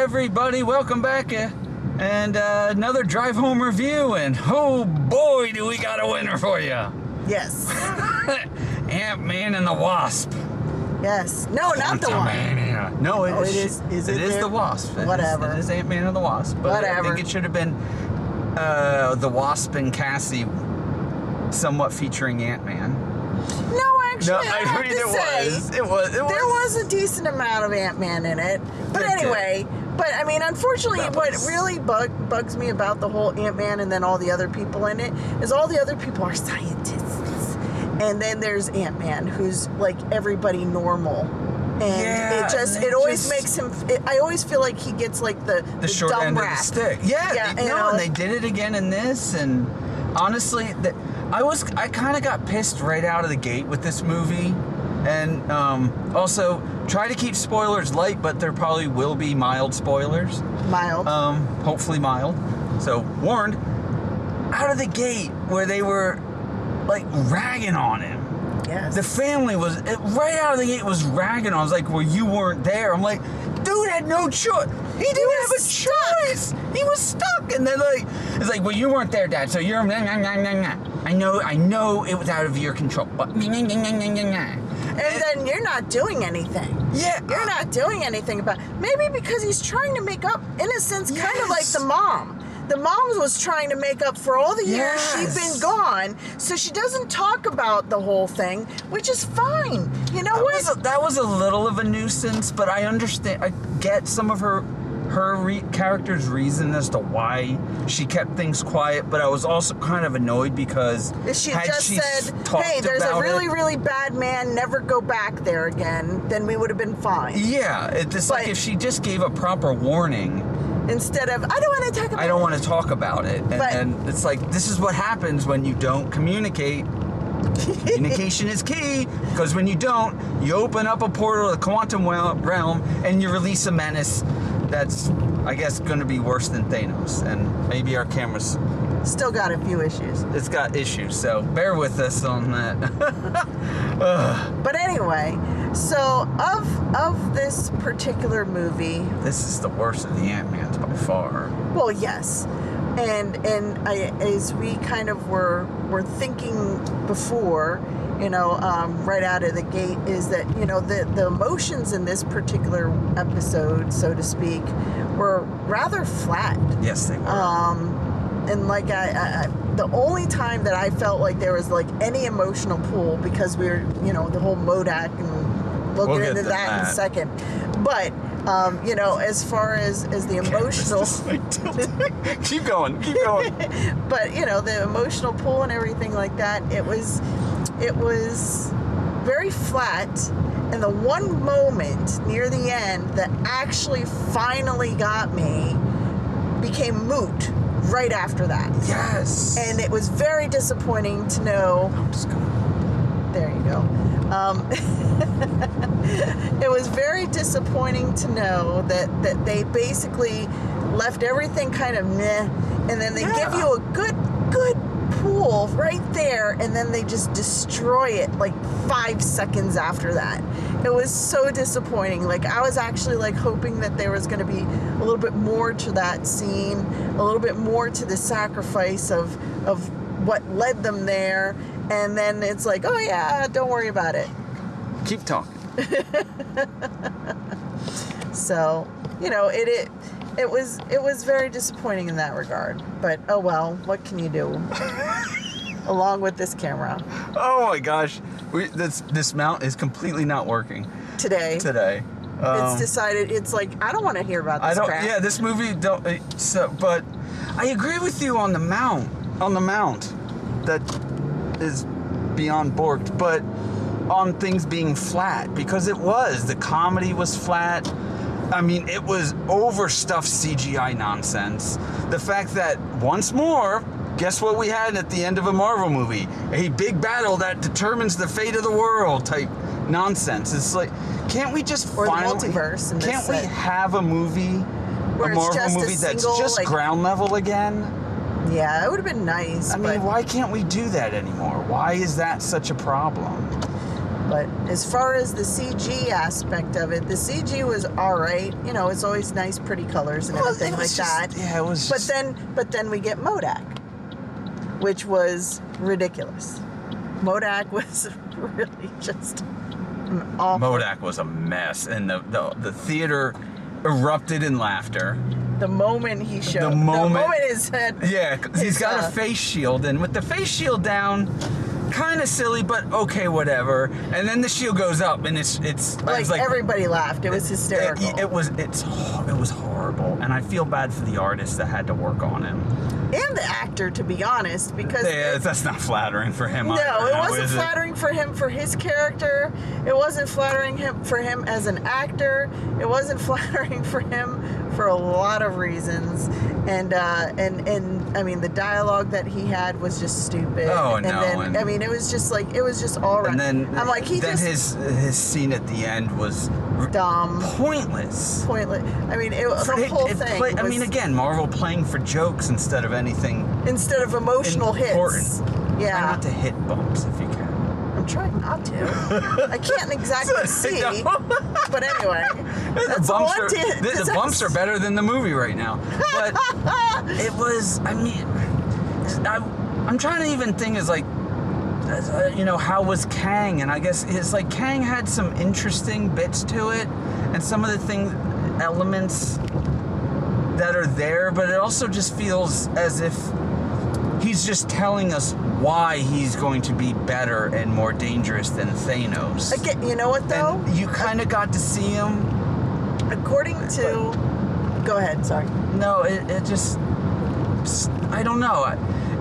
everybody, welcome back and another drive home review, and oh boy do we got a winner for you. Yes. Ant-Man and the Wasp. Yes. No, not the one. No, it is the Wasp. Whatever. It is Ant-Man and the Wasp. But whatever. I think it should have been the Wasp and Cassie somewhat featuring Ant-Man. No, actually, I have to say, It was. There was a decent amount of Ant-Man in it. But anyway, I mean, unfortunately, what really bugs me about the whole Ant-Man and then all the other people in it is all the other people are scientists. And then there's Ant-Man, who's like everybody normal. And it always makes him, I always feel like he gets like the short dumb end rap. of the stick. And they did it again in this, and honestly, I kind of got pissed right out of the gate with this movie, and also try to keep spoilers light, but there probably will be mild spoilers. Mild. Hopefully mild. So warned. Out of the gate where they were like ragging on him. Yes. The family was right out of the gate was ragging on. I was like, well, you weren't there. I'm like, dude had no choice. He didn't have a choice. He was stuck. And then it's like, well, you weren't there, Dad. So you're I know it was out of your control. But and then you're not doing anything. Yeah. You're not doing anything about it. Maybe because he's trying to make up, in a sense, kind of like the mom. The mom was trying to make up for all the years she'd been gone, so she doesn't talk about the whole thing, which is fine. You know what? That was a little of a nuisance, but I understand. I get some of her character's reason as to why she kept things quiet, but I was also kind of annoyed because she said, hey, there's a really, really bad man, never go back there again, then we would have been fine. Yeah, it's like if she just gave a proper warning. Instead of, I don't want to talk about it. I don't want to talk about it. And it's like, this is what happens when you don't communicate. Communication is key, because when you don't, you open up a portal to the quantum realm and you release a menace that's, I guess, going to be worse than Thanos. And maybe our camera's still got a few issues. It's got issues, so bear with us on that. But anyway, so of this particular movie, this is the worst of the Ant-Mans by far. Well, yes. And as we kind of were thinking before, right out of the gate, is that, the emotions in this particular episode, so to speak, were rather flat. Yes, they were. And like the only time that I felt like there was like any emotional pull, because we were, the whole Modak, and we'll get into that in a second. But as far as the emotional, keep going. But the emotional pull and everything like that, it was very flat. And the one moment near the end that actually finally got me became moot right after that. Yes. And it was very disappointing to know. I'm just going. There you go. It was very disappointing to know that they basically left everything kind of meh, and then they give you a good pool right there, and then they just destroy it like 5 seconds after that. It was so disappointing. Like, I was actually like hoping that there was going to be a little bit more to that scene, a little bit more to the sacrifice of what led them there, and then it's like, oh yeah, don't worry about it. Keep talking. So, it was very disappointing in that regard. But oh well, what can you do? Along with this camera. Oh my gosh, this mount is completely not working today. It's decided. It's like, I don't want to hear about this crap. Yeah, this movie don't. But I agree with you on the mount. That is beyond borked, but on things being flat, because the comedy was flat. I mean, it was overstuffed CGI nonsense. The fact that, once more, guess what we had at the end of a Marvel movie? A big battle that determines the fate of the world type nonsense. It's like, can't we just the multiverse? Can't we have a movie, where a Marvel movie that's just ground level again? Yeah, it would have been nice. I mean, why can't we do that anymore? Why is that such a problem? But as far as the CG aspect of it, the CG was all right. You know, it's always nice, pretty colors and everything like that. Yeah, it was. But then we get MODOK, which was ridiculous. MODOK was really just awful. MODOK was a mess, and the theater erupted in laughter. The moment he showed, the moment his head. Yeah, he's got a face shield, and with the face shield down, kind of silly, but okay, whatever. And then the shield goes up, and it's like everybody laughed. It was hysterical. It was horrible, and I feel bad for the artist that had to work on him. And the actor, to be honest, because that's not flattering for him. No, either, it wasn't flattering for him for his character. It wasn't flattering for him as an actor. It wasn't flattering for him for a lot of reasons. And I mean, the dialogue that he had was just stupid. Oh and no! Then, I mean, it was just all right. And then I'm like, his scene at the end was dumb, pointless. I mean, the whole thing. I mean, again, Marvel playing for jokes instead of anything. Instead of emotional hits. Yeah. Try not to hit bumps if you can. I'm trying not to. I can't exactly see. But anyway, the bumps are better than the movie right now. But it was. I mean, I'm trying to even think how was Kang? And I guess it's like Kang had some interesting bits to it, and some of the elements that are there, but it also just feels as if he's just telling us why he's going to be better and more dangerous than Thanos. Again, you know what though? And you kind of got to see him. According to... Go ahead, sorry. No, it just... I don't know.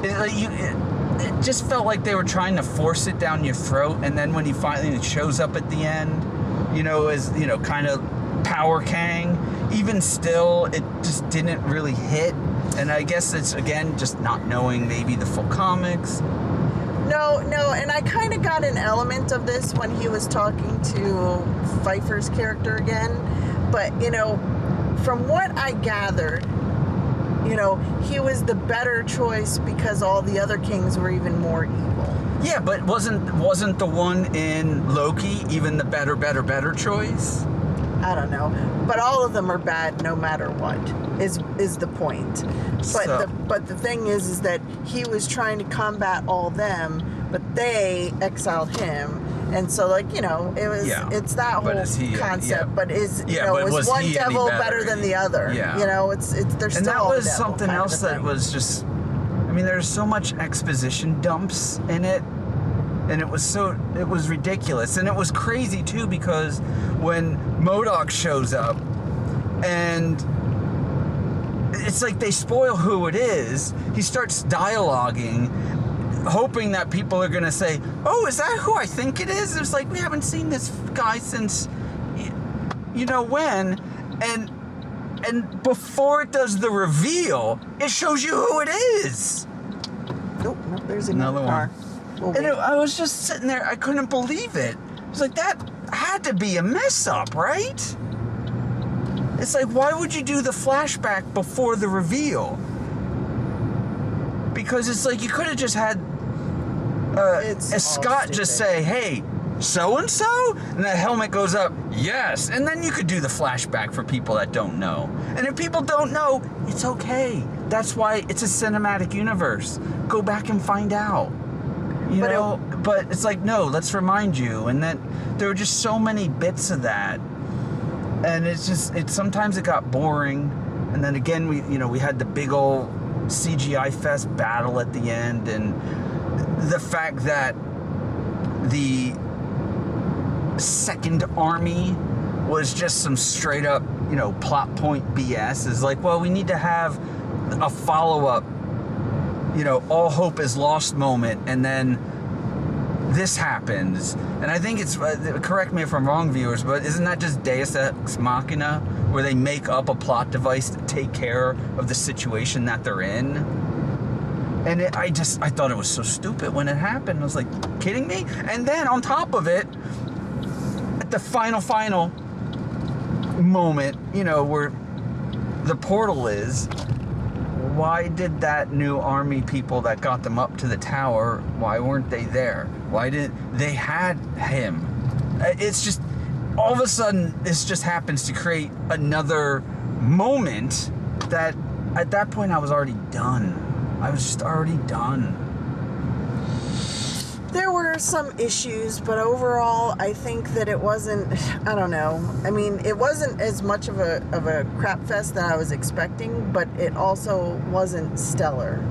It just felt like they were trying to force it down your throat, and then when he finally shows up at the end, as, kind of Power Kang, even still, it just didn't really hit. And I guess it's, again, just not knowing maybe the full comics. No, and I kind of got an element of this when he was talking to Pfeiffer's character again. But, from what I gathered, he was the better choice because all the other kings were even more evil. Yeah, but wasn't the one in Loki even the better choice? I don't know, but all of them are bad no matter what is the point. But the thing is that he was trying to combat all them, but they exiled him, and so it was it's that whole concept. But is one devil better than the other? Yeah. It's there's and still that was something kind else that was just. I mean, there's so much exposition dumps in it. And it was ridiculous. And it was crazy, too, because when MODOK shows up, and it's like they spoil who it is, he starts dialoguing, hoping that people are going to say, oh, is that who I think it is? It's like, we haven't seen this guy since, when. And before it does the reveal, it shows you who it is. Nope, there's another car. One. And I was just sitting there, I couldn't believe it. I was like, that had to be a mess up, right? It's like, why would you do the flashback before the reveal? Because it's like, you could have just had Scott just say, hey, so-and-so? And that helmet goes up, yes. And then you could do the flashback for people that don't know. And if people don't know, it's okay. That's why it's a cinematic universe. Go back and find out. But it's like, no, let's remind you. And then there were just so many bits of that. And sometimes it got boring. And then again, we had the big old CGI fest battle at the end. And the fact that the Second Army was just some straight up, plot point BS is like, well, we need to have a follow-up, all hope is lost moment, and then this happens. And I think it's, correct me if I'm wrong, viewers, but isn't that just Deus Ex Machina, where they make up a plot device to take care of the situation that they're in? And I thought it was so stupid when it happened. I was like, kidding me? And then on top of it, at the final moment, where the portal is, why did that new army people that got them up to the tower, why weren't they there? Why didn't they had him? It's just all of a sudden this just happens to create another moment that at that point I was already done. I was just already done. There were some issues, but overall, I think that it wasn't, I don't know. I mean, it wasn't as much of a crap fest that I was expecting, but it also wasn't stellar.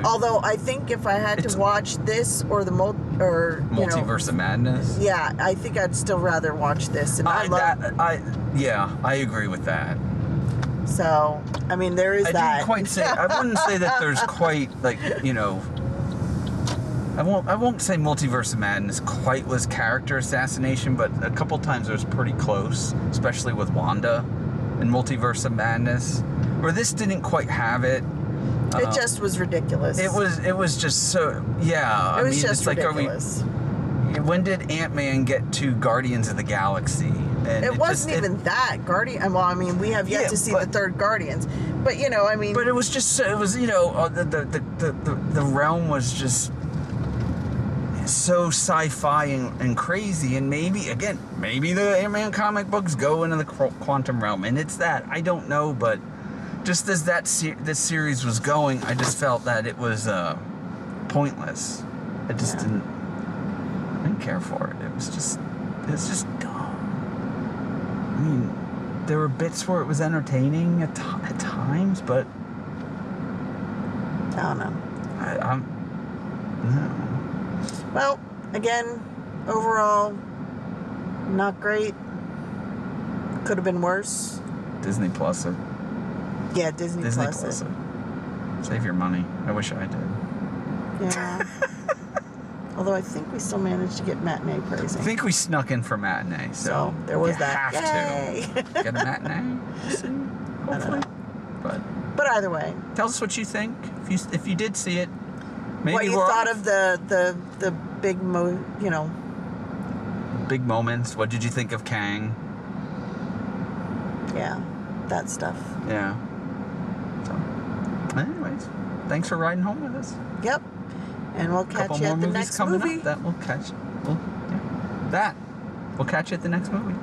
Although I think if I had to watch this or the Multiverse of Madness. Yeah, I think I'd still rather watch this. And I agree with that. So, I mean, there is that. Didn't quite say. I wouldn't say that there's quite I won't say Multiverse of Madness quite was character assassination, but a couple times it was pretty close, especially with Wanda in Multiverse of Madness, where this didn't quite have it. It just was ridiculous. It was just so, yeah. It was just ridiculous. When did Ant-Man get to Guardians of the Galaxy? And it wasn't even that Guardian. Well, I mean, we have yet to see the third Guardians, but I mean. But it was just, it was, the realm was just so sci-fi and crazy, and maybe the Ant-Man comic books go into the quantum realm, and it's that. I don't know, but just as this series was going, I just felt that it was pointless. I just didn't care for it. It was just dumb. I mean, there were bits where it was entertaining at times, but I don't know. No. Well, again, overall, not great. Could have been worse. Disney Plus it. Yeah, Disney Plus it. Save your money. I wish I did. Yeah. Although I think we still managed to get matinee pricing. I think we snuck in for matinee, so there was that. Have to get a matinee. Hopefully. But either way, tell us what you think. If you did see it, maybe what you thought of the big big moments. What did you think of Kang? Yeah, that stuff. Yeah. So, anyways, thanks for riding home with us. Yep. And we'll catch you at the next movie. We'll catch you at the next movie.